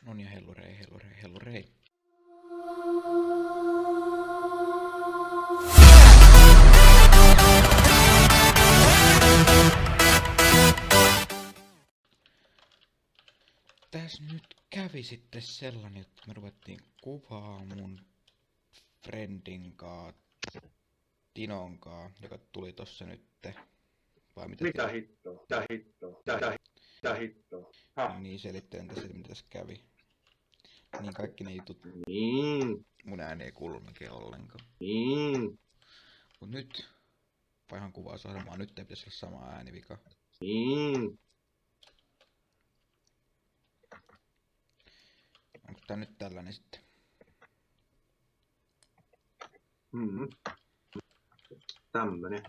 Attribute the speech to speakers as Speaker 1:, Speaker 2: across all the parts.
Speaker 1: No niin, hellurei, hellurei, hellurei. Tässä nyt kävi sitten sellainen, että me ruvettiin kuvaa mun friendin Tinon joka tuli tossa nytte. Vai mitä
Speaker 2: Mitä
Speaker 1: Tino?
Speaker 2: hittoa? Mitä hittoa? Mitä hittoa? Häh?
Speaker 1: Niin selittelen tässä, mitä tässä kävi. Niin kaikki ne jutut,
Speaker 2: Niin,
Speaker 1: mun ääni ei kuulu mikään ollenkaan.
Speaker 2: niin,
Speaker 1: Mut nyt, vaihan kuvausohjelmaa, nyt ei pitäisi olla sama äänivika.
Speaker 2: niin.
Speaker 1: Onko tää nyt tällainen sitten?
Speaker 2: Mm. Tämmönen.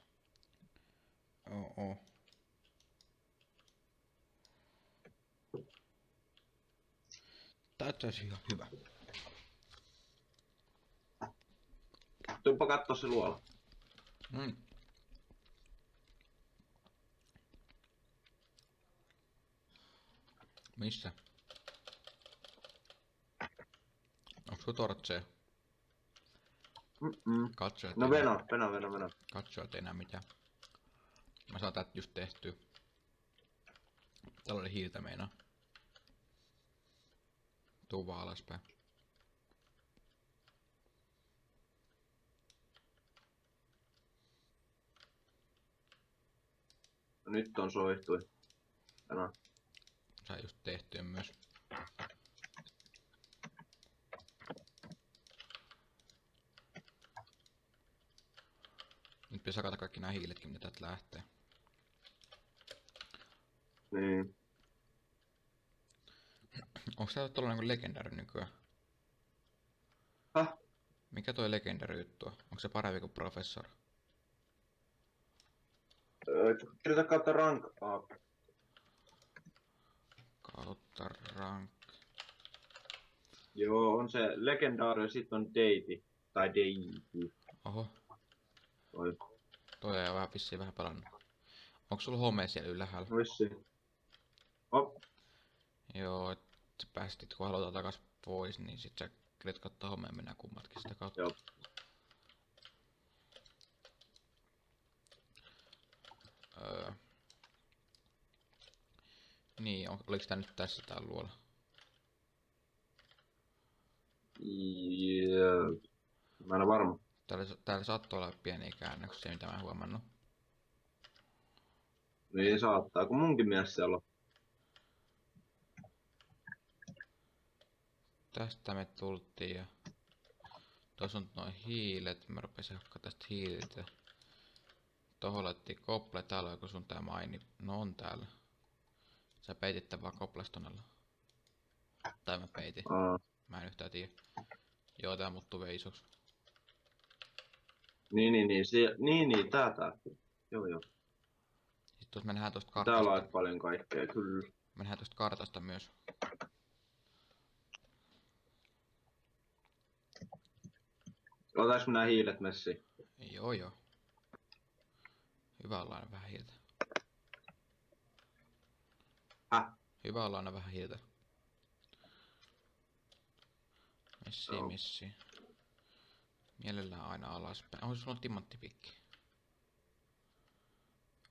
Speaker 1: Oo. Tää olisi ihan hyvä.
Speaker 2: Tuuppa kattoo se luola.
Speaker 1: Mm. Missä? Onko sulla tortsee? Katsojat
Speaker 2: No
Speaker 1: ei
Speaker 2: veno.
Speaker 1: Katsojat ei näe mitään. Mä saan täältä just tehtyä. Täällä oli hiiltä meinaa. Tuu vaan alaspäin.
Speaker 2: No nyt on soihtui. Tänään.
Speaker 1: Sai just tehtyä myös. Nyt pitäisi hakata kaikki nää hiiletkin, mitä täältä lähtee.
Speaker 2: Niin.
Speaker 1: Onks tää tollanen kuin legendary nykyään?
Speaker 2: Häh?
Speaker 1: Mikä toi legendary juttu on? Onko se parempi kuin professor?
Speaker 2: Kirjoita kautta rank up.
Speaker 1: Kautta rank.
Speaker 2: Joo, on se legendaari ja sit on deiti. Tai deiti.
Speaker 1: Oho,
Speaker 2: Oi.
Speaker 1: toi ei vähän vissiin vähän pelannut. Onko sulla home siellä ylhäällä?
Speaker 2: Vissi. Hop.
Speaker 1: Joo, et sä päästit kun halutaan takas pois, niin sit sä kenet kattaa homeen mennään kummatkin sitä kautta.
Speaker 2: Joo.
Speaker 1: Niin, oliks tää nyt tässä tää luola?
Speaker 2: Mä en oo varma.
Speaker 1: Täällä saattoi olla pieniä käännöksiä, mitä mä en huomannut.
Speaker 2: Niin saattaa, kun munkin mies siellä on.
Speaker 1: Tästä me tultiin ja tuossa on noin hiilet, mä rupesin hakkaa tästä hiililtä. Tohon laitettiin kople, täällä on joku sun tää maini. No on täällä. Sä peitit tän vaan koplastonella. Tai mä peitin. Mä en yhtään tiedä. Joo, tää muuttuu vielä isoksi.
Speaker 2: Niin, tää. Joo.
Speaker 1: Sitten tuossa me nähdään tosta
Speaker 2: Täällä on
Speaker 1: kartasta.
Speaker 2: aika paljon kaikkea, kyllä.
Speaker 1: Me nähdään tosta kartasta myös.
Speaker 2: Otaks nää hiilet messiin?
Speaker 1: Joo. Hyvä olla aina vähän hiiltä.
Speaker 2: Häh?
Speaker 1: Hyvä olla aina vähän hiiltä.
Speaker 2: Joo.
Speaker 1: Missi. Mielellään aina alaspäin. Onko sulla timanttipikki?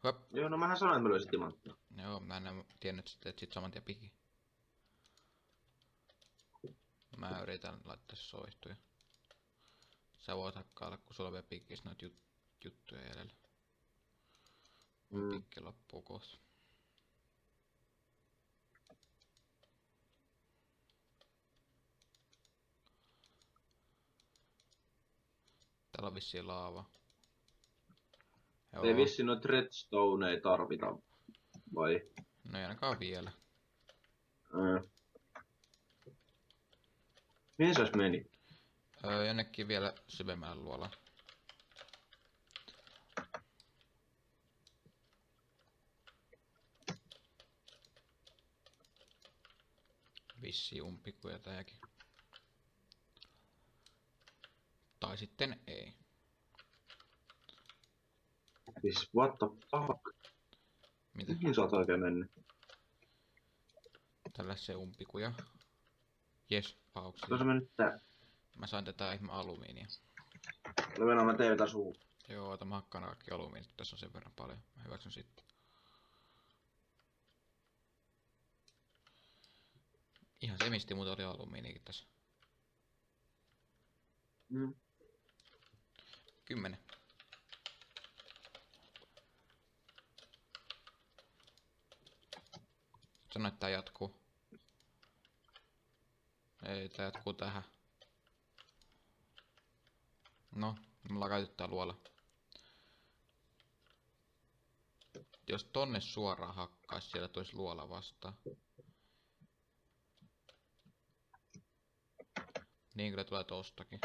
Speaker 1: Höp.
Speaker 2: Joo, no mähän sanoin, että mä löysin timanttia.
Speaker 1: Joo, mä en tiennyt, että sä teet sit saman tien piki. Mä yritän laittaa soihtuja. Sä voit hakkailla, kun sulla on vielä pikkissä noita juttuja jäljellä. Pikki loppuu kohta. Täällä on vissiin laava. Joo.
Speaker 2: Ei vissiin noit redstone ei tarvita, vai?
Speaker 1: No ei ainakaan vielä.
Speaker 2: Mihin sä meni?
Speaker 1: Jonnekin vielä syvemmällä luola. Vissiin umpikuja tääkin. Tai sitten ei.
Speaker 2: Siis what the fuck?
Speaker 1: Mitä?
Speaker 2: Mihin sä oot oikein mennyt?
Speaker 1: Tällä se umpikuja. Jes, pauksia.
Speaker 2: Tuossa mennyt tää.
Speaker 1: Mä sain tätä ihme alumiinia.
Speaker 2: Levena mä teen jotain suu.
Speaker 1: Joo, ota mä hakkaan kaikki alumiinit, tässä on sen verran paljon. Mä hyväksyn sitten. Ihan semisti muuta oli alumiinikin tässä. 10. Sano, että tää jatkuu. Ei, tää jatkuu tähän. No, me ollaan käyty tää luola. Jos tonne suoraan hakkaisi, siellä tulisi luola vastaan. Niin kyllä tulee tostakin.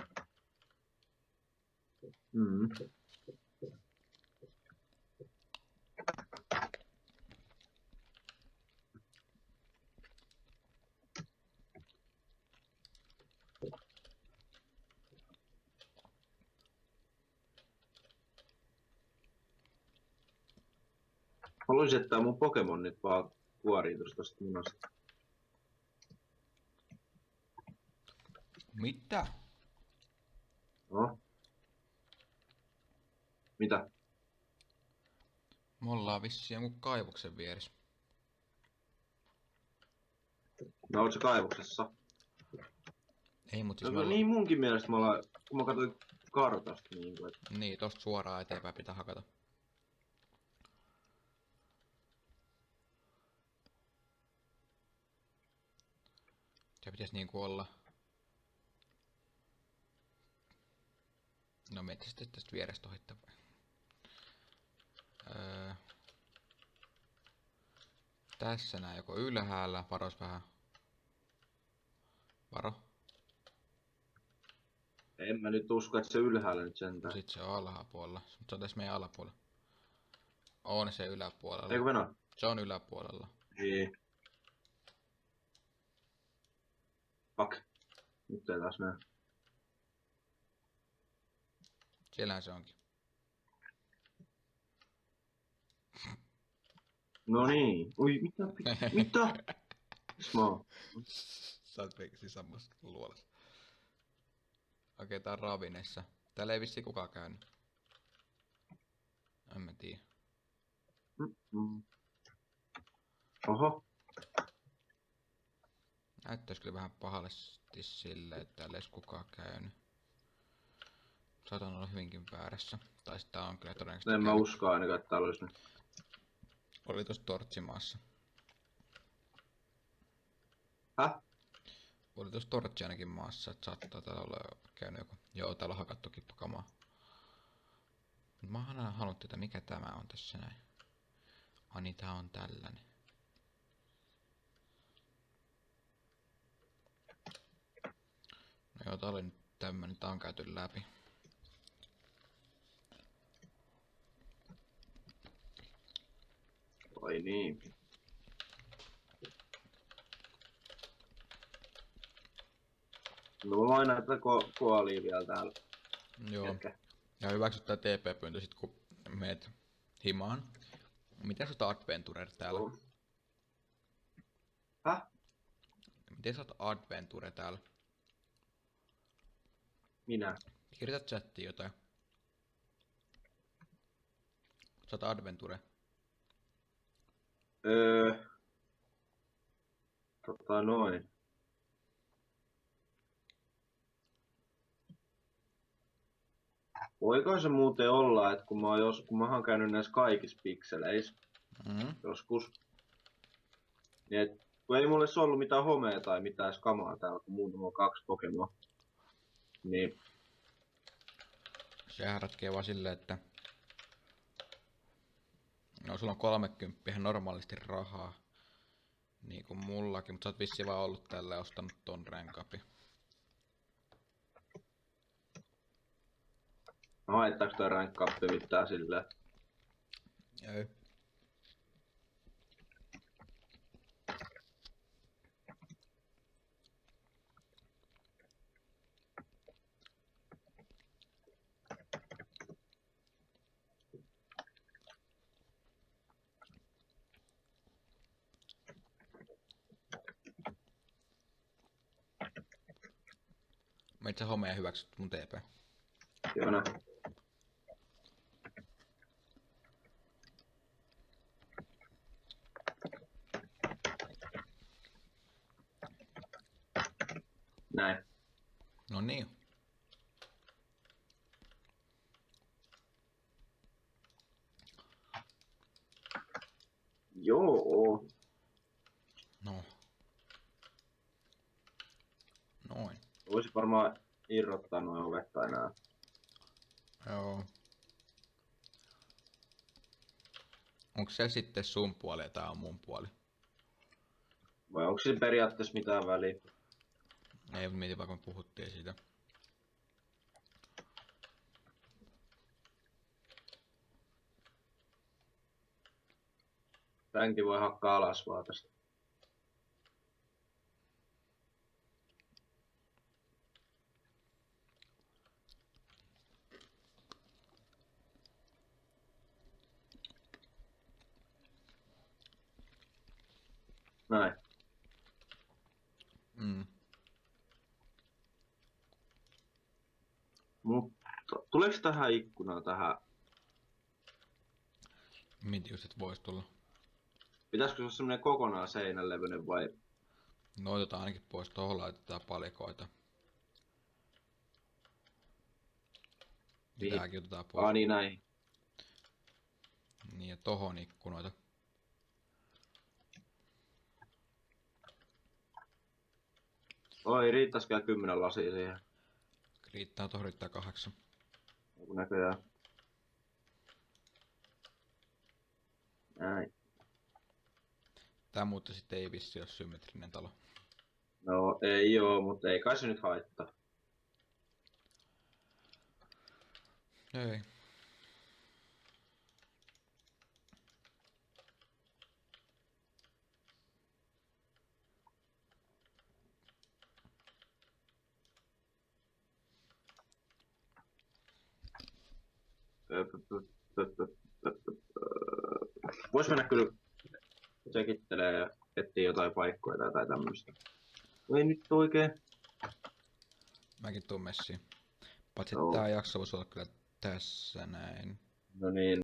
Speaker 2: Haluaisin, että mun Pokemonit vaan kuorii tosta munasta.
Speaker 1: Mitä?
Speaker 2: No? Mitä?
Speaker 1: Me ollaan vissiin jonkun kaivoksen vieressä.
Speaker 2: No oot se kaivoksessa?
Speaker 1: Ei, mut siis
Speaker 2: No,
Speaker 1: me ollaan...
Speaker 2: niin munkin mielestä me ollaan, kun mä katsoin kartasta niin kuin, että
Speaker 1: Niin, tosta suoraan eteenpäin pitää hakata. Se pitäisi niinku olla... No meitä sitten tästä vierestä ohittaa. Tässä nää joko ylhäällä, varos vähän. Varo.
Speaker 2: en mä nyt usko, että se ylhäällä nyt sentään.
Speaker 1: Sit se on alhapuolella. Mut se on tässä meidän alapuolella. On se yläpuolella.
Speaker 2: Eikö Venä?
Speaker 1: Se on yläpuolella.
Speaker 2: Ei. Fuck. Nyt ei taas näe.
Speaker 1: Siellähän se onkin.
Speaker 2: No niin. Ui, mitä? Mitä? Smaa.
Speaker 1: Sä oot siis sammassa luolassa. Okei, tää on ravinessa. Täällä ei vissiin kukaan käynyt. En mä tiedä.
Speaker 2: Oho.
Speaker 1: Näyttäis kyllä vähän pahallisesti sille, että täällä ei edes kukaan käynyt. Saatan olla hyvinkin väärässä. Tai sit tää on kyllä todennäköisesti
Speaker 2: En mä
Speaker 1: käynyt.
Speaker 2: usko ainakaan, että täällä olisi nyt.
Speaker 1: Oli tossa Tortsimaassa.
Speaker 2: Häh?
Speaker 1: Oli tossa Tortsi ainakin maassa, että saattaa täällä olla käynyt joku. Joo, täällä on hakattu kippakamaa. Mut mä oon aina halunnut tietää, mikä tämä on tässä näin. Ai niin, tää on tällainen. No joo, tää oli nyt tämmönen, tää on käyty läpi.
Speaker 2: Ai niin. No mä mainaan tätä koalia vielä täällä.
Speaker 1: Joo.
Speaker 2: Hetken.
Speaker 1: Ja hyväksyttää TP-pyyntö sit kun meet himaan. Miten sä oot Adventure täällä?
Speaker 2: Joo. Häh?
Speaker 1: Miten sä oot Adventure täällä?
Speaker 2: Minä?
Speaker 1: Kirjoita chattiin jotain. Sä oot Adventure.
Speaker 2: Noin. Voiko se muuten olla, että kun mä oon käynyt näissä kaikissa pikseleissä joskus, niin et, kun ei mulle se ollut mitään homea tai mitään skamaa täällä, kun muutama on 2 Pokemon, niin
Speaker 1: Sehän ratkee vaan silleen, että... No sulla on 30 ihan normaalisti rahaa. Niin kuin mullakin, mutta sä oot vissiin vaan ollut tällä ja ostanut ton renkapi.
Speaker 2: no haittaako toi rankkappi mitään silleen?
Speaker 1: Ei. Mä itse homea hyväksyt mun TP.
Speaker 2: Joo, no. Näin.
Speaker 1: No niin.
Speaker 2: Joo.
Speaker 1: No. Noin.
Speaker 2: Voisi varmaan irrottaa noin ovet tai nää.
Speaker 1: Joo. Onko se sitten sun puoli ja tää on mun puoli?
Speaker 2: Vai onko siinä periaatteessa mitään väliä?
Speaker 1: Ei, mietin vaikka me puhuttiin siitä.
Speaker 2: Tämänkin voi hakkaa alas vaan tästä. Näin.
Speaker 1: Mm.
Speaker 2: Mutta tuleeko tähän ikkunaan tähän?
Speaker 1: Mietin just, että vois tulla.
Speaker 2: Pitäisikö se olla semmonen kokonaan seinänlevyinen vai?
Speaker 1: No otetaan ainakin pois, tohon laitetaan palikoita.
Speaker 2: Mihin?
Speaker 1: Tääkin otetaan pois.
Speaker 2: Ah niin näin.
Speaker 1: Niin ja tohon ikkunoita.
Speaker 2: Oi, riittäisikö 10 lasia siihen?
Speaker 1: Riittää, tohon riittää 8.
Speaker 2: Joku näköjään. Näin.
Speaker 1: Tää muuten sitten ei vissi ole symmetrinen talo.
Speaker 2: No ei oo, mutta ei kai se nyt haittaa.
Speaker 1: Ei.
Speaker 2: Vois mennä kyllä sekittelee ja etsii jotain paikkoja tai jotain tämmöstä. Ei nyt oikein.
Speaker 1: Mäkin tuun messiin. Paitsi
Speaker 2: Joo.
Speaker 1: tää jakso voisi olla kyllä tässä näin.
Speaker 2: No niin.